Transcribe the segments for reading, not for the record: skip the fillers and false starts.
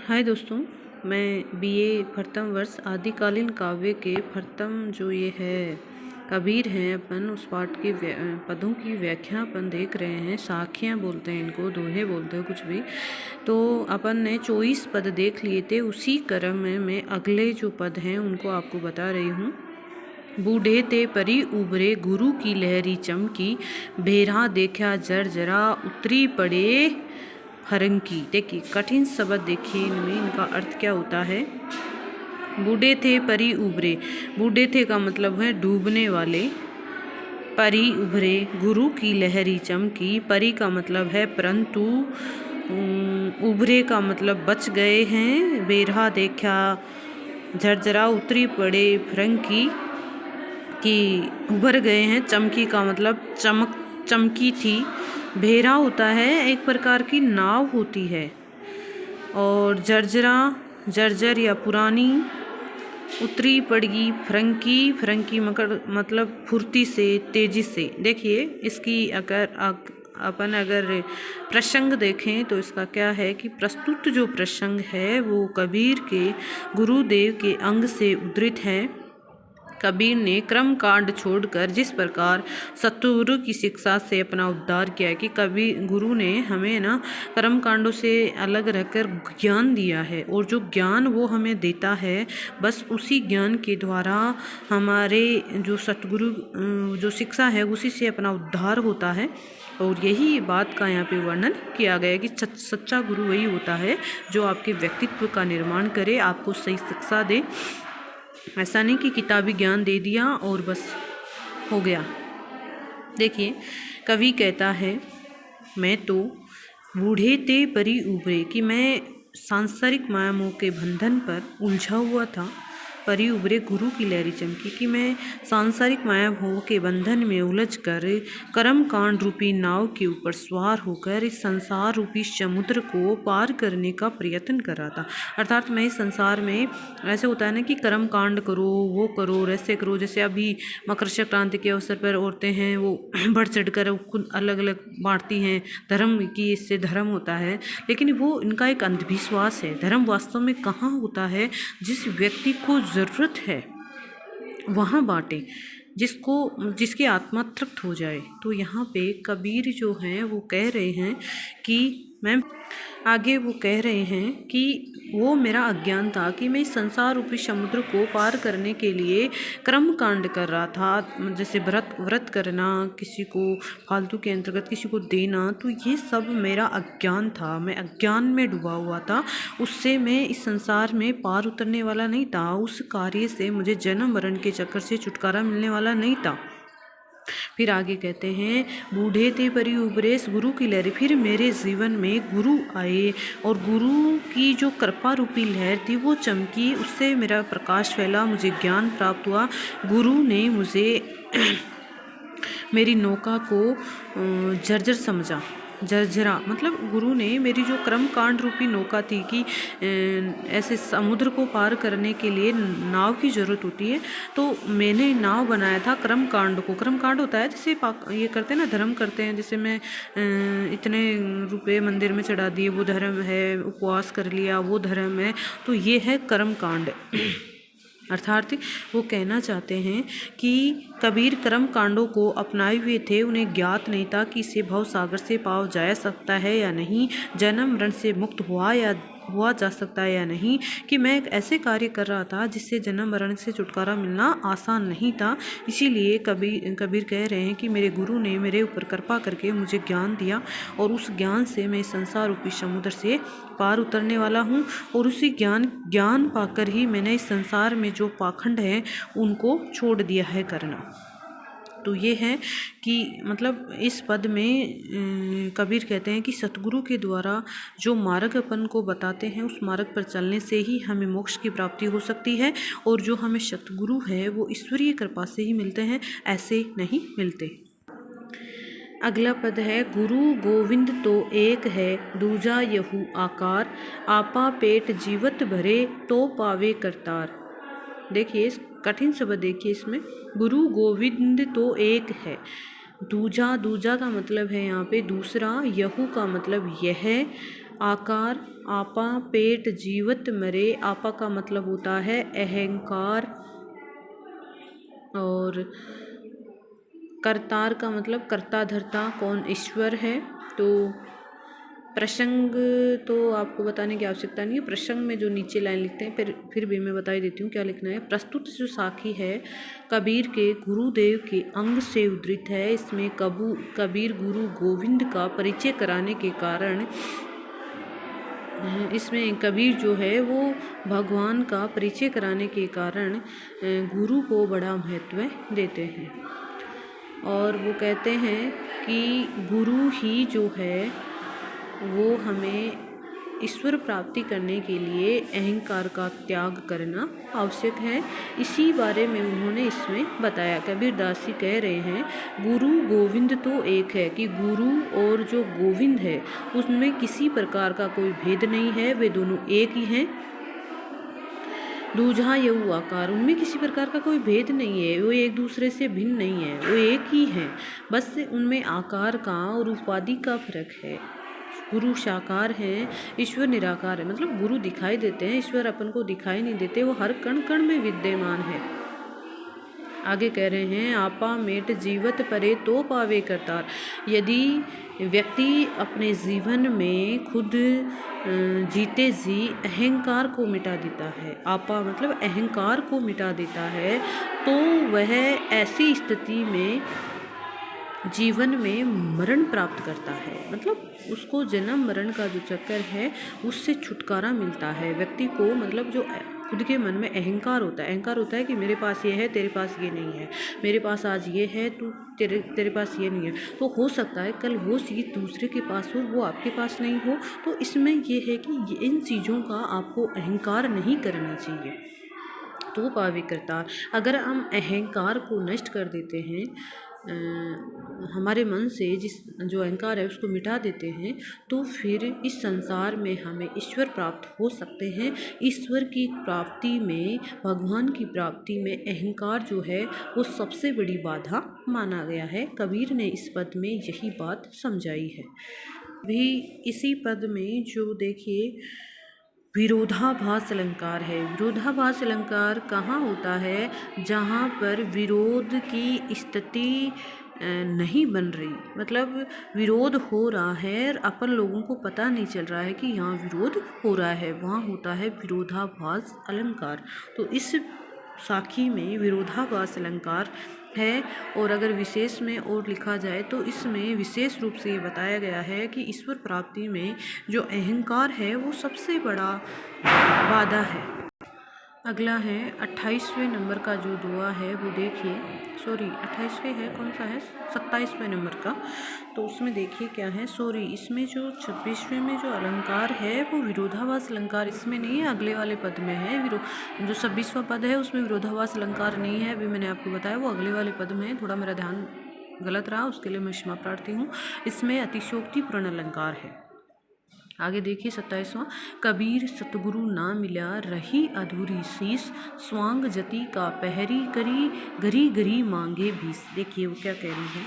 हाय दोस्तों, मैं बीए प्रथम वर्ष आदिकालीन काव्य के प्रथम जो ये है कबीर हैं अपन उस पाठ के पदों की व्याख्या अपन देख रहे हैं। साखियाँ बोलते हैं इनको, दोहे बोलते हैं कुछ भी। तो अपन ने 24 पद देख लिए थे। उसी क्रम में मैं अगले जो पद हैं उनको आपको बता रही हूँ। बूढ़े ते परी उभरे गुरु की लहरी चमकी, भेरा देखा जरा उतरी पड़े फरंकी। देखिए कठिन शब्द देखिए, इनमें इनका अर्थ क्या होता है। बूढ़े थे परी उभरे, बूढ़े थे का मतलब है डूबने वाले। परी उभरे, गुरु की लहरी चमकी। परी का मतलब है परंतु, उभरे का मतलब बच गए हैं। बेरहा देखा झरझरा उतरी पड़े फरंकी कि उभर गए हैं। चमकी का मतलब चमकी थी। भेरा होता है एक प्रकार की नाव होती है। और जर्जर या पुरानी। उतरी पड़गी फरंकी मतलब फुर्ती से, तेजी से। देखिए इसकी अगर प्रसंग देखें तो इसका क्या है कि प्रस्तुत जो प्रसंग है वो कबीर के गुरुदेव के अंग से उद्धृत है। कबीर ने कर्म कांड छोड़कर जिस प्रकार सतगुरु की शिक्षा से अपना उद्धार किया है कि कबीर गुरु ने हमें ना कर्म कांडों से अलग रहकर ज्ञान दिया है, और जो ज्ञान वो हमें देता है बस उसी ज्ञान के द्वारा हमारे जो सतगुरु जो शिक्षा है उसी से अपना उद्धार होता है। और यही बात का यहाँ पे वर्णन किया गया है कि सच्चा गुरु वही होता है जो आपके व्यक्तित्व का निर्माण करे, आपको सही शिक्षा दे। ऐसा नहीं कि किताबी ज्ञान दे दिया और बस हो गया। देखिए कवि कहता है, मैं तो बूढ़े ते परी उभरे, कि मैं सांसारिक माया मोह के बंधन पर उलझा हुआ था। परी उभरे गुरु की लहरी चमकी, कि मैं सांसारिक माया मोह के बंधन में उलझ कर कर्म कांड रूपी नाव के ऊपर सवार होकर इस संसार रूपी समुद्र को पार करने का प्रयत्न कर रहा था। अर्थात मैं इस संसार में, ऐसे होता है ना कि कर्म कांड करो, वो करो, ऐसे करो। जैसे अभी मकर संक्रांति के अवसर पर औरतें हैं वो बढ़ चढ़ कर खुद अलग अलग बांटती हैं धर्म की, इससे धर्म होता है। लेकिन वो इनका एक अंधविश्वास है। धर्म वास्तव में कहाँ होता है, जिस व्यक्ति को ज़रूरत है वहाँ बांटे, जिसकी आत्मा तृप्त हो जाए। तो यहाँ पे कबीर जो हैं वो कह रहे हैं कि वो कह रहे हैं कि वो मेरा अज्ञान था कि मैं इस संसार रूपी समुद्र को पार करने के लिए कर्म कांड कर रहा था। जैसे व्रत करना, किसी को फालतू के अंतर्गत किसी को देना, तो ये सब मेरा अज्ञान था। मैं अज्ञान में डूबा हुआ था। उससे मैं इस संसार में पार उतरने वाला नहीं था। उस कार्य से मुझे जन्म मरण के चक्कर से छुटकारा मिलने वाला नहीं था। फिर आगे कहते हैं, बूढ़े थे परी उभरे गुरु की लहर। फिर मेरे जीवन में गुरु आए और गुरु की जो कृपा रूपी लहर थी वो चमकी, उससे मेरा प्रकाश फैला, मुझे ज्ञान प्राप्त हुआ। गुरु ने मुझे मेरी नौका को जर्जर समझा। जर्जरा मतलब गुरु ने मेरी जो कर्म कांड रूपी नौका थी कि ऐसे समुद्र को पार करने के लिए नाव की ज़रूरत होती है, तो मैंने नाव बनाया था कर्म कांड को। कर्म कांड होता है जैसे ये करते हैं ना, धर्म करते हैं। जैसे मैं इतने रुपए मंदिर में चढ़ा दिए, वो धर्म है। उपवास कर लिया, वो धर्म है। तो ये है कर्म कांड। अर्थात वो कहना चाहते हैं कि कबीर कर्म कांडों को अपनाए हुए थे। उन्हें ज्ञात नहीं था कि इसे भव सागर से पार जा सकता है या नहीं, जन्म मरण से मुक्त हुआ जा सकता है या नहीं, कि मैं एक ऐसे कार्य कर रहा था जिससे जन्म मरण से छुटकारा मिलना आसान नहीं था। इसीलिए कबीर कह रहे हैं कि मेरे गुरु ने मेरे ऊपर कृपा करके मुझे ज्ञान दिया, और उस ज्ञान से मैं संसार रूपी समुद्र से पार उतरने वाला हूँ। और उसी ज्ञान पाकर ही मैंने इस संसार में जो पाखंड है उनको छोड़ दिया है करना। तो ये है कि मतलब इस पद में कबीर कहते हैं कि सतगुरु के द्वारा जो मार्ग अपन को बताते हैं उस मार्ग पर चलने से ही हमें मोक्ष की प्राप्ति हो सकती है। और जो हमें सतगुरु है वो ईश्वरीय कृपा से ही मिलते हैं, ऐसे नहीं मिलते। अगला पद है, गुरु गोविंद तो एक है, दूजा यहू आकार, आपा पेट जीवत भरे तो पावे करतार। देखिए कठिन शब्द देखिए इसमें। गुरु गोविंद तो एक है, दूजा का मतलब है यहाँ पे दूसरा, यहू का मतलब यह है, आकार, आपा, पेट, जीवत, मरे। आपा का मतलब होता है अहंकार, और करतार का मतलब कर्ता धर्ता कौन, ईश्वर है। तो प्रसंग तो आपको बताने की आवश्यकता नहीं है, प्रसंग में जो नीचे लाइन लिखते हैं फिर भी मैं बता ही देती हूँ क्या लिखना है। प्रस्तुत जो साखी है कबीर के गुरुदेव के अंग से उद्धृत है। इसमें कबीर गुरु गोविंद का परिचय कराने के कारण, इसमें कबीर जो है वो भगवान का परिचय कराने के कारण गुरु को बड़ा महत्व देते हैं। और वो कहते हैं कि गुरु ही जो है वो हमें ईश्वर प्राप्ति करने के लिए अहंकार का त्याग करना आवश्यक है। इसी बारे में उन्होंने इसमें बताया। कबीरदास जी कह रहे हैं गुरु गोविंद तो एक है, कि गुरु और जो गोविंद है उसमें किसी प्रकार का कोई भेद नहीं है, वे दोनों एक ही हैं। दूजा यऊ आकार, उनमें किसी प्रकार का कोई भेद नहीं है, वो एक दूसरे से भिन्न नहीं है, वो एक ही हैं, बस उनमें आकार का और उपाधि का फर्क है। गुरु साकार है, ईश्वर निराकार है। मतलब गुरु दिखाई देते हैं, ईश्वर अपन को दिखाई नहीं देते, वो हर कण कण में विद्यमान है। आगे कह रहे हैं आपा मेट जीवत परे तो पावे करतार। यदि व्यक्ति अपने जीवन में खुद जीते जी अहंकार को मिटा देता है, आपा मतलब अहंकार को मिटा देता है, तो वह ऐसी स्थिति में जीवन में मरण प्राप्त करता है। मतलब उसको जन्म मरण का जो चक्कर है उससे छुटकारा मिलता है व्यक्ति को। मतलब जो खुद के मन में अहंकार होता है कि मेरे पास ये है, तेरे पास ये नहीं है, मेरे पास आज ये है, तू तेरे पास ये नहीं है। तो हो सकता है कल वो चीज़ दूसरे के पास हो, वो आपके पास नहीं हो। तो इसमें ये है कि इन चीज़ों का आपको अहंकार नहीं करना चाहिए। तो पावे करतार, अगर हम अहंकार को नष्ट कर देते हैं, हमारे मन से जो अहंकार है उसको मिटा देते हैं, तो फिर इस संसार में हमें ईश्वर प्राप्त हो सकते हैं। ईश्वर की प्राप्ति में, भगवान की प्राप्ति में अहंकार जो है वो सबसे बड़ी बाधा माना गया है। कबीर ने इस पद में यही बात समझाई है। भी इसी पद में जो देखिए विरोधाभास अलंकार है। विरोधाभास अलंकार कहाँ होता है? जहाँ पर विरोध की स्थिति नहीं बन रही, मतलब विरोध हो रहा है और अपन लोगों को पता नहीं चल रहा है कि यहाँ विरोध हो रहा है, वहाँ होता है विरोधाभास अलंकार। तो इस साखी में विरोधाभास अलंकार है। और अगर विशेष में और लिखा जाए तो इसमें विशेष रूप से ये बताया गया है कि ईश्वर प्राप्ति में जो अहंकार है वो सबसे बड़ा बाधा है। अगला है 28वें नंबर का जो दुआ है वो देखिए, 28वें है, कौन सा है, 27वें नंबर का। तो उसमें देखिए क्या है, इसमें जो 26वें में जो अलंकार है वो विरोधाभास अलंकार इसमें नहीं है, अगले वाले पद में है। जो 26वां पद है उसमें विरोधाभास अलंकार नहीं है, अभी मैंने आपको बताया, वो अगले वाले पद में है। थोड़ा मेरा ध्यान गलत रहा, उसके लिए मैं क्षमा प्रार्थी हूँ। इसमें अतिशयोक्तिपूर्ण अलंकार है। आगे देखिए 27वां, कबीर सतगुरु ना मिला रही अधूरी शीश, स्वांग जति का पहरी करी गरी गरी मांगे भीस। देखिए वो क्या कह रही है,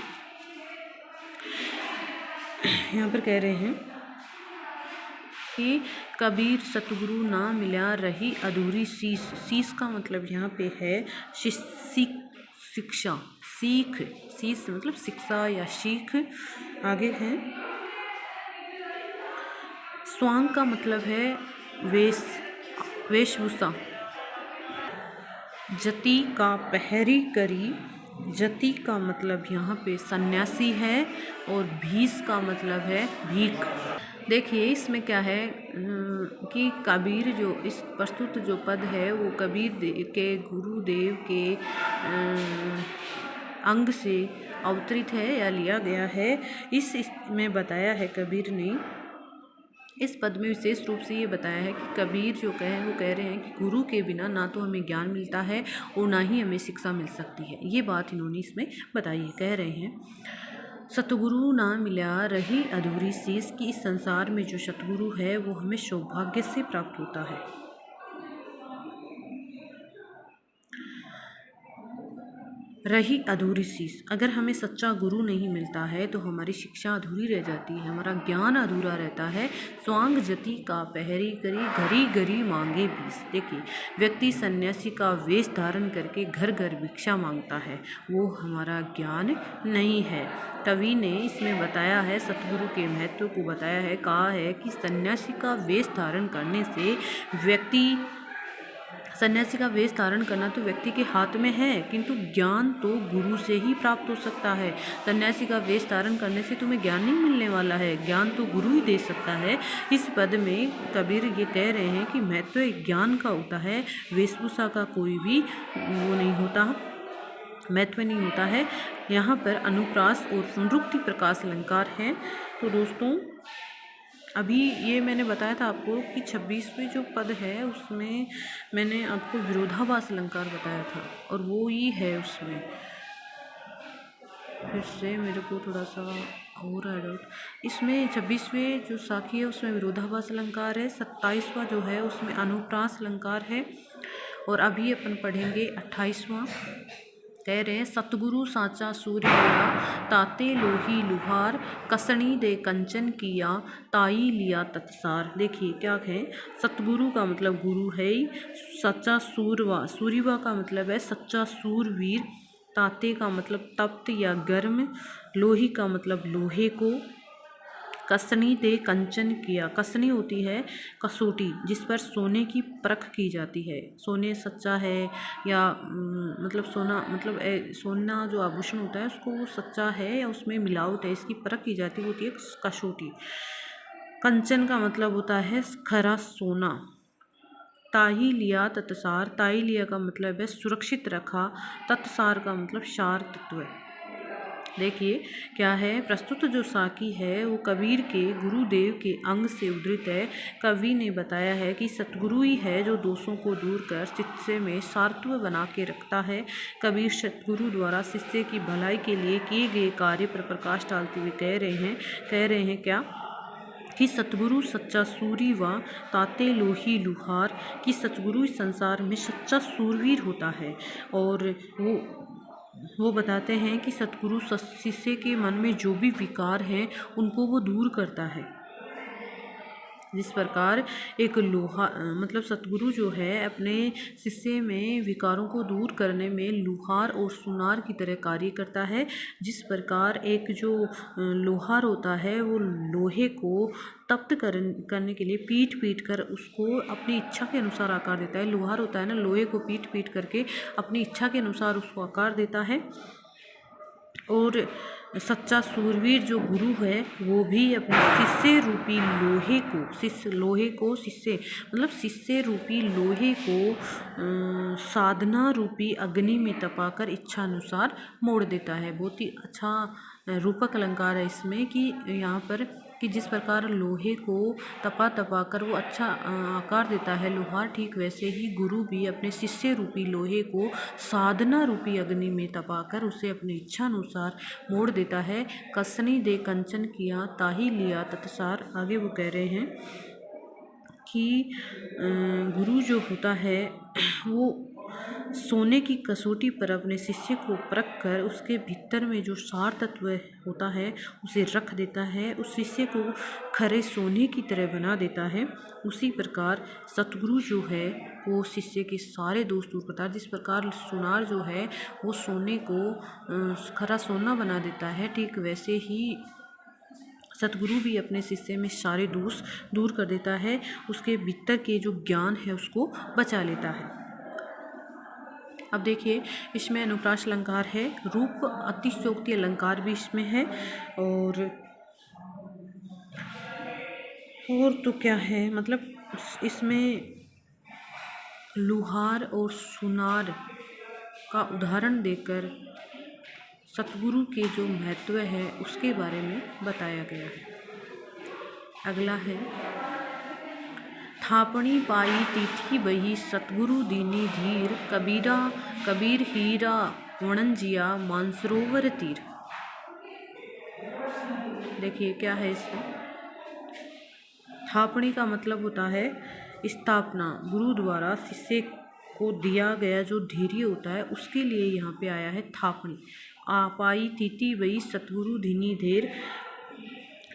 यहाँ पर कह रहे हैं कि कबीर सतगुरु ना मिला रही अधूरी शीश। शीश का मतलब यहाँ पे है शिक्षा, सीख, शीश मतलब शिक्षा या सीख। आगे है स्वांग का मतलब है वेशभूषा। जति का पहरी करी, जति का मतलब यहाँ पे सन्यासी है, और भीस का मतलब है भीख। देखिए इसमें क्या है कि कबीर जो इस प्रस्तुत जो पद है वो कबीर के गुरुदेव के अंग से अवतरित है या लिया गया है। इसमें बताया है कबीर ने, इस पद में विशेष रूप से ये बताया है कि कबीर जो वो कह रहे हैं कि गुरु के बिना ना तो हमें ज्ञान मिलता है और ना ही हमें शिक्षा मिल सकती है। ये बात इन्होंने इसमें बताई है। कह रहे हैं सतगुरु ना मिला रही अधूरी शीश, की इस संसार में जो सतगुरु है वो हमें सौभाग्य से प्राप्त होता है। रही अधूरी शीश। अगर हमें सच्चा गुरु नहीं मिलता है तो हमारी शिक्षा अधूरी रह जाती है, हमारा ज्ञान अधूरा रहता है। स्वांग जति का पहरी करी, घरी घरी मांगे बीस। देखिए, व्यक्ति सन्यासी का वेश धारण करके घर घर भिक्षा मांगता है, वो हमारा ज्ञान नहीं है। कवि ने इसमें बताया है, सतगुरु के महत्व को बताया है, कहा है कि सन्यासी का वेश धारण करने से सन्यासी का वेश धारण करना तो व्यक्ति के हाथ में है, किंतु ज्ञान तो गुरु से ही प्राप्त हो सकता है। सन्यासी का वेश धारण करने से तुम्हें ज्ञान नहीं मिलने वाला है, ज्ञान तो गुरु ही दे सकता है। इस पद में कबीर ये कह रहे हैं कि महत्व ज्ञान का होता है, वेशभूषा का कोई भी वो नहीं होता, महत्व नहीं होता है। यहाँ पर अनुप्रास और पुनरुक्ति प्रकाश अलंकार है। तो दोस्तों, अभी ये मैंने बताया था आपको कि 26वें जो पद है उसमें मैंने आपको विरोधाभास अलंकार बताया था, और वो ही है उसमें। फिर से मेरे को थोड़ा सा हो रहा है डाउट। इसमें 26वें जो साखी है उसमें विरोधाभास अलंकार है, 27वां जो है उसमें अनुप्रास अलंकार है, और अभी अपन पढ़ेंगे 28वां। कह रहे हैं, सतगुरु साचा सूर्य लिया, ताते लोही लुहार, कसणी दे कंचन किया, ताई लिया तत्सार। देखिए क्या है, सतगुरु का मतलब गुरु है ही, सच्चा सूरवा, सूरीवा का मतलब है सच्चा सूरवीर, ताते का मतलब तप्त या गर्म, लोही का मतलब लोहे को, कसनी दे कंचन किया। कसनी होती है कसौटी, जिस पर सोने की परख की जाती है, सोने सच्चा है या मतलब सोना, मतलब सोना जो आभूषण होता है उसको वो सच्चा है या उसमें मिलावट है, इसकी परख की जाती होती है कसौटी। कंचन का मतलब होता है खरा सोना। ताही लिया तत्सार, ताही लिया का मतलब है सुरक्षित रखा, तत्सार का मतलब सार तत्व है। देखिए क्या है, प्रस्तुत जो साकी है वो कबीर के गुरुदेव के अंग से उद्धृत है। कवि ने बताया है कि सतगुरु ही है जो दोषों को दूर कर शिष्य में सारत्व बना के रखता है। कबीर सतगुरु द्वारा शिष्य की भलाई के लिए किए गए कार्य पर प्रकाश डालते हुए कह रहे हैं क्या कि सतगुरु सच्चा सूरी व ताते लोही लुहार, कि सतगुरु इस संसार में सच्चा सूरवीर होता है। और वो बताते हैं कि सतगुरु शिष्य के मन में जो भी विकार हैं उनको वो दूर करता है। जिस प्रकार एक लोहा मतलब सतगुरु जो है अपने शिष्य में विकारों को दूर करने में लुहार और सुनार की तरह कार्य करता है। जिस प्रकार एक जो लोहार होता है वो लोहे को तप्त करने के लिए पीट कर उसको अपनी इच्छा के अनुसार आकार देता है। लोहार होता है ना, लोहे को पीट करके अपनी इच्छा के अनुसार उसको आकार देता है। और सच्चा सूरवीर जो गुरु है वो भी अपने शिष्य रूपी शिष्य रूपी लोहे को साधना रूपी अग्नि में तपाकर इच्छानुसार मोड़ देता है। बहुत ही अच्छा रूपक अलंकार है इसमें कि यहाँ पर कि जिस प्रकार लोहे को तपा कर वो अच्छा आकार देता है लोहार, ठीक वैसे ही गुरु भी अपने शिष्य रूपी लोहे को साधना रूपी अग्नि में तपाकर उसे अपनी इच्छा अनुसार मोड़ देता है। कसनी दे कंचन किया, ताही लिया तत्सार। आगे वो कह रहे हैं कि गुरु जो होता है वो सोने की कसौटी पर अपने शिष्य को परख कर उसके भीतर में जो सार तत्व होता है उसे रख देता है, उस शिष्य को खरे सोने की तरह बना देता है। उसी प्रकार सतगुरु जो है वो शिष्य के सारे दोष दूर करता है। जिस प्रकार सुनार जो है वो सोने को खरा सोना बना देता है, ठीक वैसे ही सतगुरु भी अपने शिष्य में सारे दोष दूर कर देता है, उसके भीतर के जो ज्ञान है उसको बचा लेता है। अब देखिए इसमें अनुप्रास अलंकार है, रूप अतिशयोक्ति अलंकार भी इसमें है, और तो क्या है, मतलब इसमें लुहार और सुनार का उदाहरण देकर सतगुरु के जो महत्व है उसके बारे में बताया गया है। अगला है, थापणी पाई तिथि बही, सतगुरु दीनी धीर, कबीर हीरा वणंजिया मानसरोवर तीर। देखिए क्या है इसमें, थापणी का मतलब होता है स्थापना, गुरु द्वारा शिष्य को दिया गया जो धैर्य होता है उसके लिए यहाँ पे आया है थापणी। आपाई तिथि वही सतगुरु धीनी धीर,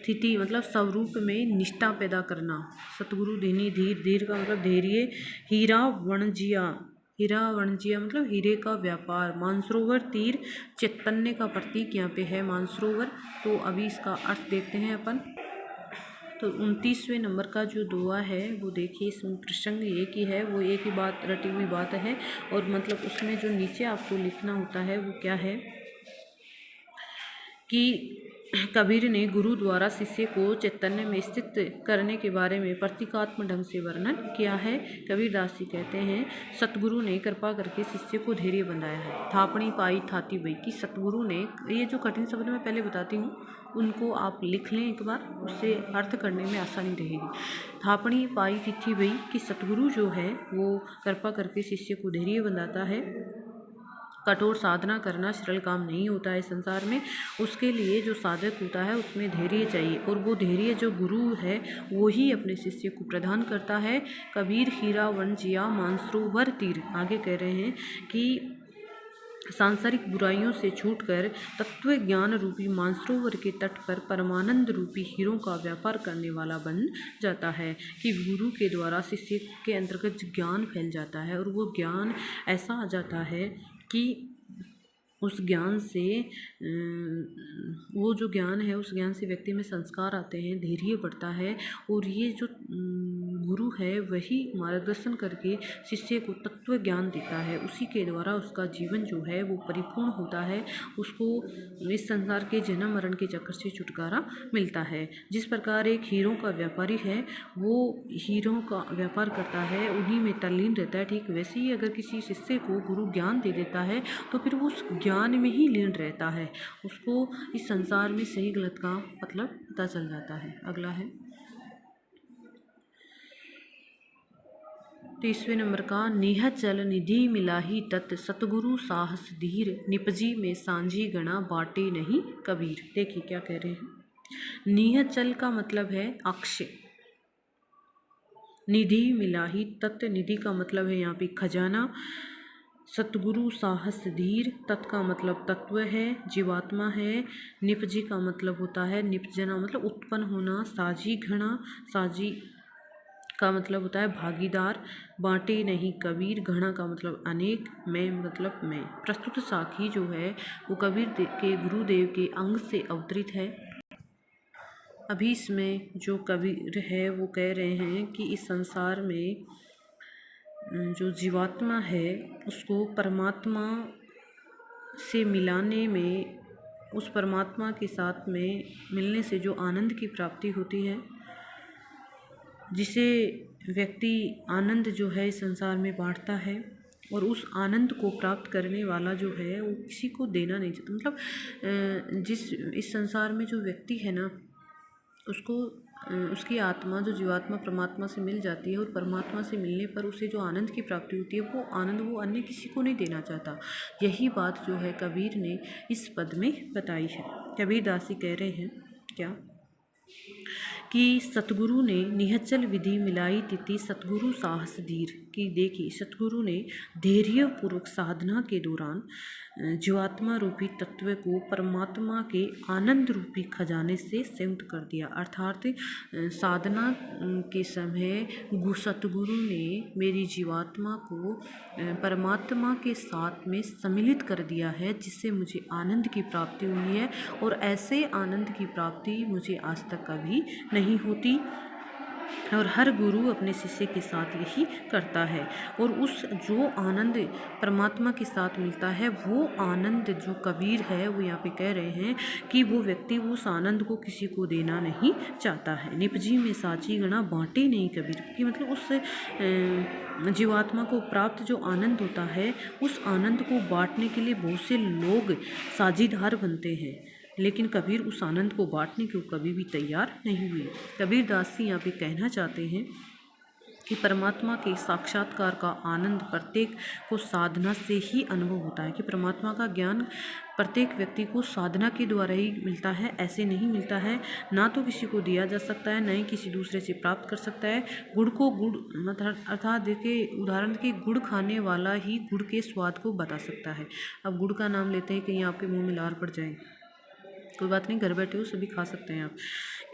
तिथि मतलब स्वरूप में निष्ठा पैदा करना, सतगुरु धीनी धीर, धीर का मतलब धैर्य। हीरा वणजिया, हीरा वणजिया मतलब हीरे का व्यापार। मानसरोवर तीर, चैतन्य का प्रतीक यहाँ पे है मानसरोवर। तो अभी इसका अर्थ देखते हैं अपन। तो 29वें नंबर का जो दुआ है वो देखिए, इसमें प्रसंग एक ही है, वो एक ही बात रटी हुई बात है। और मतलब उसमें जो नीचे आपको लिखना होता है वो क्या है कि कबीर ने गुरु द्वारा शिष्य को चैतन्य में स्थित करने के बारे में प्रतीकात्मक ढंग से वर्णन किया है। कबीरदास जी कहते हैं, सतगुरु ने कृपा करके शिष्य को धैर्य बंधाया है। थापणी पाई थाती बई, कि सतगुरु ने, ये जो कठिन शब्द मैं पहले बताती हूँ उनको आप लिख लें एक बार, उससे अर्थ करने में आसानी रहेगी। थापणी पाई तिथि बई, कि सतगुरु जो है वो कृपा करके शिष्य को धैर्य बंधाता है। कठोर साधना करना सरल काम नहीं होता है संसार में, उसके लिए जो साधक होता है उसमें धैर्य चाहिए, और वो धैर्य जो गुरु है वो ही अपने शिष्य को प्रदान करता है। कबीर हीरा वणजिया मानसरोवर तीर, आगे कह रहे हैं कि सांसारिक बुराइयों से छूटकर तत्व ज्ञान रूपी मानसरोवर के तट पर परमानंद रूपी हीरों का व्यापार करने वाला बन जाता है। कि गुरु के द्वारा शिष्य के अंतर्गत ज्ञान फैल जाता है, और वो ज्ञान ऐसा आ जाता है कि उस ज्ञान से वो जो ज्ञान है उस ज्ञान से व्यक्ति में संस्कार आते हैं, धैर्य बढ़ता है, और ये जो गुरु है वही मार्गदर्शन करके शिष्य को तत्व ज्ञान देता है। उसी के द्वारा उसका जीवन जो है वो परिपूर्ण होता है, उसको इस संसार के जन्म मरण के चक्कर से छुटकारा मिलता है। जिस प्रकार एक हीरो का व्यापारी है वो हीरो का व्यापार करता है, उन्हीं में तल्लीन रहता है, ठीक वैसे ही अगर किसी शिष्य को गुरु ज्ञान दे देता है तो फिर वो उस ज्ञान में ही लीन रहता है, उसको इस संसार में सही गलत का मतलब पता चल जाता है। अगला है 30वें नंबर का, नेह चल निधि मिलाही तत्, सतगुरु साहस धीर, निपजी में सांझी गणा बाटे नहीं कबीर। देखिए क्या कह रहे हैं। नेह चल का मतलब है अक्षय, निधि मिलाही तत्, निधि का मतलब है यहाँ पे खजाना। सतगुरु साहस धीर, तत् का मतलब तत्व है, जीवात्मा है। निपजी का मतलब होता है निपजना मतलब उत्पन्न होना। साझी घना, साझी का मतलब होता है भागीदार। बांटे नहीं कबीर, घना का मतलब अनेक, मैं मतलब मैं। प्रस्तुत साखी जो है वो कबीर के गुरुदेव के अंग से अवतरित है। अभी इसमें जो कबीर है वो कह रहे हैं कि इस संसार में जो जीवात्मा है उसको परमात्मा से मिलाने में, उस परमात्मा के साथ में मिलने से जो आनंद की प्राप्ति होती है, जिसे व्यक्ति आनंद जो है इस संसार में बांटता है, और उस आनंद को प्राप्त करने वाला जो है वो किसी को देना नहीं चाहता। मतलब जिस इस संसार में जो व्यक्ति है ना उसको उसकी आत्मा जो जीवात्मा परमात्मा से मिल जाती है, और परमात्मा से मिलने पर उसे जो आनंद की प्राप्ति होती है वो आनंद वो अन्य किसी को नहीं देना चाहता। यही बात जो है कबीर ने इस पद में बताई है। कबीर दासी कह रहे हैं क्या कि सतगुरु ने निहचल विधि मिलाई तिथि, सतगुरु साहस धीर। कि देखिए सतगुरु ने धैर्यपूर्वक साधना के दौरान जीवात्मा रूपी तत्व को परमात्मा के आनंद रूपी खजाने से संयुक्त कर दिया। अर्थात साधना के समय सतगुरु ने मेरी जीवात्मा को परमात्मा के साथ में सम्मिलित कर दिया है, जिससे मुझे आनंद की प्राप्ति हुई है, और ऐसे आनंद की प्राप्ति मुझे आज तक कभी नहीं होती, और हर गुरु अपने शिष्य के साथ यही करता है। और उस जो आनंद परमात्मा के साथ मिलता है वो आनंद जो कबीर है वो यहाँ पे कह रहे हैं कि वो व्यक्ति उस आनंद को किसी को देना नहीं चाहता है। निपजी में साची गणा बांटे नहीं कबीर, कि मतलब उस जीवात्मा को प्राप्त जो आनंद होता है उस आनंद को बांटने के लिए बहुत से लोग साझीदार बनते हैं, लेकिन कबीर उस आनंद को बांटने को कभी भी तैयार नहीं हुए। कबीर दास जी यहाँ पे कहना चाहते हैं कि परमात्मा के साक्षात्कार का आनंद प्रत्येक को साधना से ही अनुभव होता है, कि परमात्मा का ज्ञान प्रत्येक व्यक्ति को साधना के द्वारा ही मिलता है, ऐसे नहीं मिलता है। ना तो किसी को दिया जा सकता है, ना ही किसी दूसरे से प्राप्त कर सकता है। गुड़ को गुड़ मतलब अर्थात देखिए उदाहरण के गुड़ खाने वाला ही गुड़ के स्वाद को बता सकता है। अब गुड़ का नाम लेते हैं कहीं आपके मुँह में लार पड़ जाए, कोई बात नहीं, घर बैठे हो सभी खा सकते हैं आप,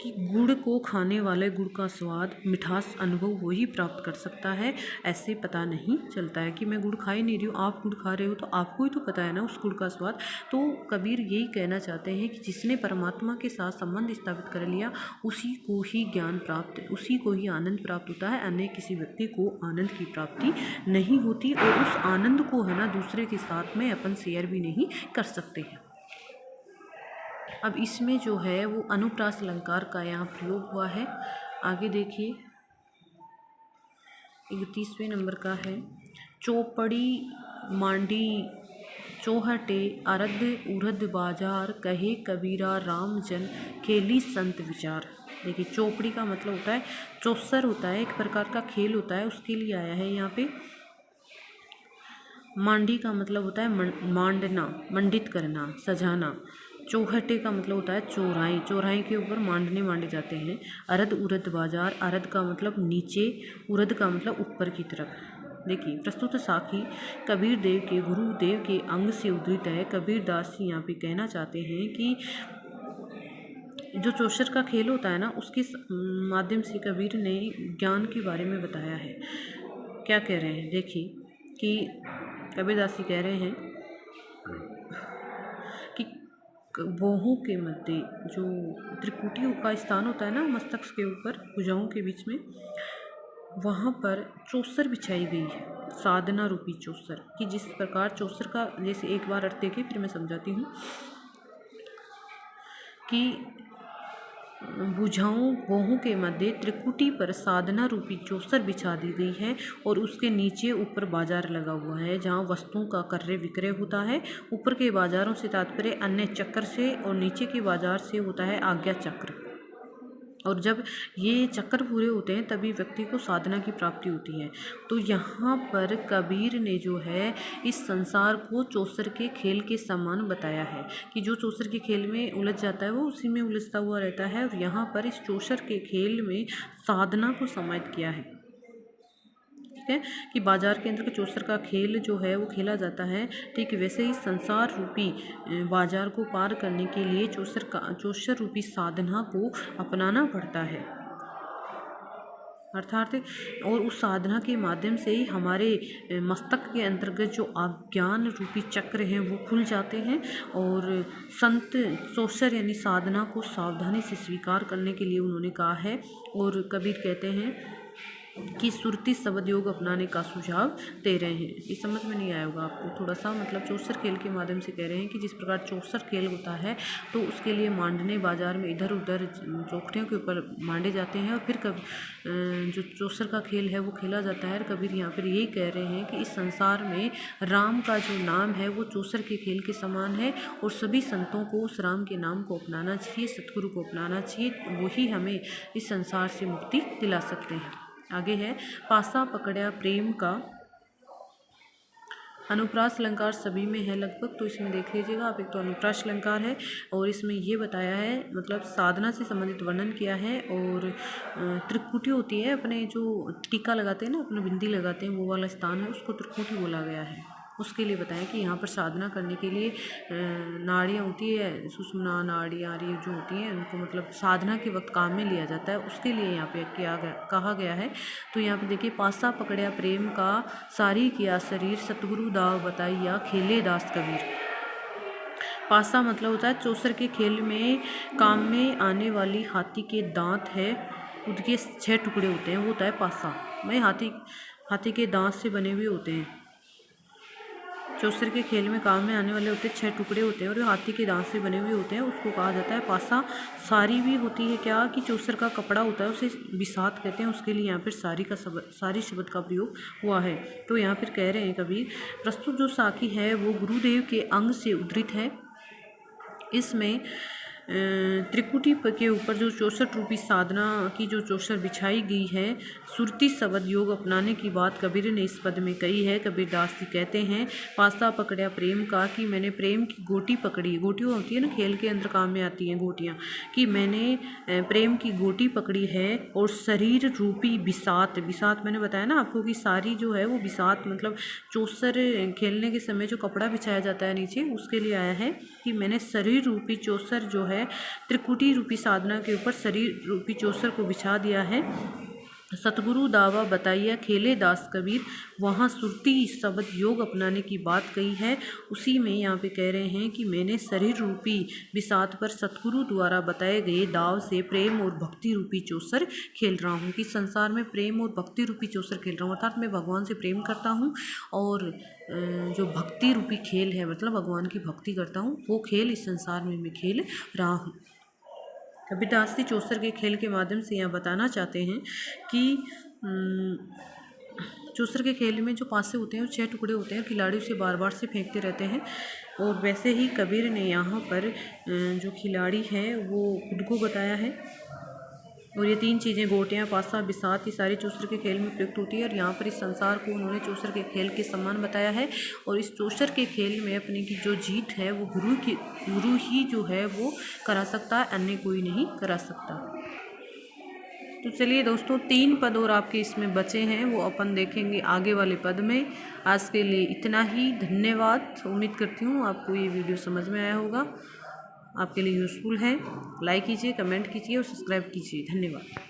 कि गुड़ को खाने वाले गुड़ का स्वाद मिठास अनुभव वही प्राप्त कर सकता है। ऐसे पता नहीं चलता है कि मैं गुड़ खा ही नहीं रही हूँ, आप गुड़ खा रहे हो तो आपको ही तो पता है ना उस गुड़ का स्वाद। तो कबीर यही कहना चाहते हैं कि जिसने परमात्मा के साथ संबंध स्थापित कर लिया उसी को ही ज्ञान प्राप्त, उसी को ही आनंद प्राप्त होता है, अन्य किसी व्यक्ति को आनंद की प्राप्ति नहीं होती। और उस आनंद को है ना दूसरे के साथ में अपन शेयर भी नहीं कर सकते हैं। अब इसमें जो है वो अनुप्रास अलंकार का यहाँ प्रयोग हुआ है। आगे देखिए 31वें नंबर का है, चौपड़ी मांडी चौहटे अरद उरद बाजार कहे कबीरा राम जन खेली संत विचार। देखिए चौपड़ी का मतलब होता है चौसर, होता है एक प्रकार का खेल होता है, उसके लिए आया है यहाँ पे। मांडी का मतलब होता है मांडना, मंडित करना, सजाना। चौहटे का मतलब होता है चौराहे, चौराहे के ऊपर मांडने मांडे जाते हैं। अरद उरद बाजार, अरद का मतलब नीचे, उरद का मतलब ऊपर की तरफ। देखिए प्रस्तुत साखी कबीर देव के गुरुदेव के अंग से उद्धृत है। कबीर दास जी यहाँ पे कहना चाहते हैं कि जो चौसर का खेल होता है ना उसके माध्यम से कबीर ने ज्ञान के बारे में बताया है। क्या कह रहे हैं देखिए कि कबीरदास जी कह रहे हैं कि बाहों के मध्य जो त्रिकुटियों का स्थान होता है ना मस्तक के ऊपर भुजाओं के बीच में, वहाँ पर चौसर बिछाई गई है, साधना रूपी चौसर। कि जिस प्रकार चौसर का जैसे एक बार अर्थ देखिए फिर मैं समझाती हूँ कि भुजाओं बाहों के मध्य त्रिकुटी पर साधना रूपी चौसर बिछा दी गई है और उसके नीचे ऊपर बाजार लगा हुआ है जहाँ वस्तुओं का क्रय विक्रय होता है। ऊपर के बाजारों से तात्पर्य अन्य चक्र से और नीचे के बाजार से होता है आज्ञा चक्र। और जब ये चक्कर पूरे होते हैं तभी व्यक्ति को साधना की प्राप्ति होती है। तो यहाँ पर कबीर ने जो है इस संसार को चौसर के खेल के समान बताया है कि जो चौसर के खेल में उलझ जाता है वो उसी में उलझता हुआ रहता है। और यहाँ पर इस चौसर के खेल में साधना को समाहित किया है। ठीक है कि बाजार के अंदर के चौसर का खेल जो है वो खेला जाता है। ठीक वैसे ही संसार रूपी बाजार को पार करने के लिए चौसर रूपी साधना को अपनाना पड़ता है अर्थात। और उस साधना के माध्यम से ही हमारे मस्तक के अंतर्गत जो अज्ञान रूपी चक्र हैं वो खुल जाते हैं। और संत चौसर यानी साधना को सावधानी से स्वीकार करने के लिए उन्होंने कहा है। और कबीर कहते हैं कि सुरती शब्द योग अपनाने का सुझाव दे रहे हैं। ये समझ में नहीं आया होगा आपको थोड़ा सा, मतलब चौसर खेल के माध्यम से कह रहे हैं कि जिस प्रकार चौसर खेल होता है तो उसके लिए मांडने बाजार में इधर उधर चौखटियों के ऊपर मांडे जाते हैं और फिर जो चौसर का खेल है वो खेला जाता है। कबीर यहाँ पर यही कह रहे हैं कि इस संसार में राम का जो नाम है वो चौसर के खेल के समान है और सभी संतों को उस राम के नाम को अपनाना चाहिए, सतगुरु को अपनाना चाहिए, वही हमें इस संसार से मुक्ति दिला सकते हैं। आगे है पासा पकड़ा प्रेम का। अनुप्रास अलंकार सभी में है लगभग, तो इसमें देख लीजिएगा आप। एक तो अनुप्रास अलंकार है और इसमें ये बताया है मतलब साधना से संबंधित वर्णन किया है। और त्रिकुटी होती है, अपने जो टीका लगाते हैं ना, अपना बिंदी लगाते हैं, वो वाला स्थान है, उसको त्रिकुटी बोला गया है। उसके लिए बताया कि यहाँ पर साधना करने के लिए नाड़ियाँ होती है, सुषुम्ना नाड़ियाँ ये जो होती हैं उनको मतलब साधना के वक्त काम में लिया जाता है, उसके लिए यहाँ पे कहा गया है। तो यहाँ पे देखिए पासा पकड़या प्रेम का, सारी किया शरीर सतगुरु दाव बताइया खेले दास कबीर। पासा मतलब होता है चौसर के खेल में काम में आने वाली हाथी के दांत है, उसके 6 टुकड़े होते हैं, वो होता है पासा। मैं हाथी के दांत से बने हुए होते हैं। चौसर के खेल में काम में आने वाले होते 6 टुकड़े होते हैं और हाथी के दांत से बने हुए होते हैं, उसको कहा जाता है पासा। सारी भी होती है क्या कि चौसर का कपड़ा होता है, उसे बिसात कहते हैं, उसके लिए यहाँ पर सारी शब्द का प्रयोग हुआ है। तो यहाँ पर कह रहे हैं कबीर प्रस्तुत जो साखी है वो गुरुदेव के अंग से उद्धृत है। इसमें त्रिकुटी के ऊपर जो 64 रूपी साधना की जो चौसर बिछाई गई है, सुरती शब्द योग अपनाने की बात कबीर ने इस पद में कही है। कबीरदास जी कहते हैं, पासा पकड़ा प्रेम का, कि मैंने प्रेम की गोटी पकड़ी। गोटियाँ होती है ना, खेल के अंदर काम में आती हैं गोटियाँ, कि मैंने प्रेम की गोटी पकड़ी है। और शरीर रूपी बिसात, बिसात मैंने बताया ना आपको कि सारी जो है वो बिसात मतलब चौसर खेलने के समय जो कपड़ा बिछाया जाता है नीचे, उसके लिए आया है कि मैंने शरीर रूपी चौसर जो है त्रिकुटी रूपी साधना के ऊपर शरीर रूपी चौसर को बिछा दिया है। सतगुरु दावा बताइया खेले दास कबीर, वहाँ सुरती शब्द योग अपनाने की बात कही है। उसी में यहाँ पे कह रहे हैं कि मैंने शरीर रूपी बिसात पर सतगुरु द्वारा बताए गए दाव से प्रेम और भक्ति रूपी चौसर खेल रहा हूँ, कि संसार में प्रेम और भक्ति रूपी चौसर खेल रहा हूँ, अर्थात मैं भगवान से प्रेम करता हूँ और जो भक्ति रूपी खेल है मतलब भगवान की भक्ति करता हूँ, वो खेल इस संसार में मैं खेल रहा हूँ। कबीरदास जी चौसर के खेल के माध्यम से यहाँ बताना चाहते हैं कि चौसर के खेल में जो पासे होते हैं वो 6 टुकड़े होते हैं, खिलाड़ी उसे बार बार से फेंकते रहते हैं। और वैसे ही कबीर ने यहाँ पर जो खिलाड़ी है वो खुद को बताया है। और ये 3 चीज़ें गोटियाँ, पासा, बिसात, ये सारी चौसर के खेल में प्रयुक्त होती है। और यहाँ पर इस संसार को उन्होंने चौसर के खेल के समान बताया है। और इस चौसर के खेल में अपने की जो जीत है वो गुरु ही जो है वो करा सकता है, अन्य कोई नहीं करा सकता। तो चलिए दोस्तों, 3 पद और आपके इसमें बचे हैं, वो अपन देखेंगे आगे वाले पद में। आज के लिए इतना ही, धन्यवाद। उम्मीद करती हूँ आपको ये वीडियो समझ में आया होगा, आपके लिए यूज़फुल है। लाइक कीजिए, कमेंट कीजिए और सब्सक्राइब कीजिए। धन्यवाद।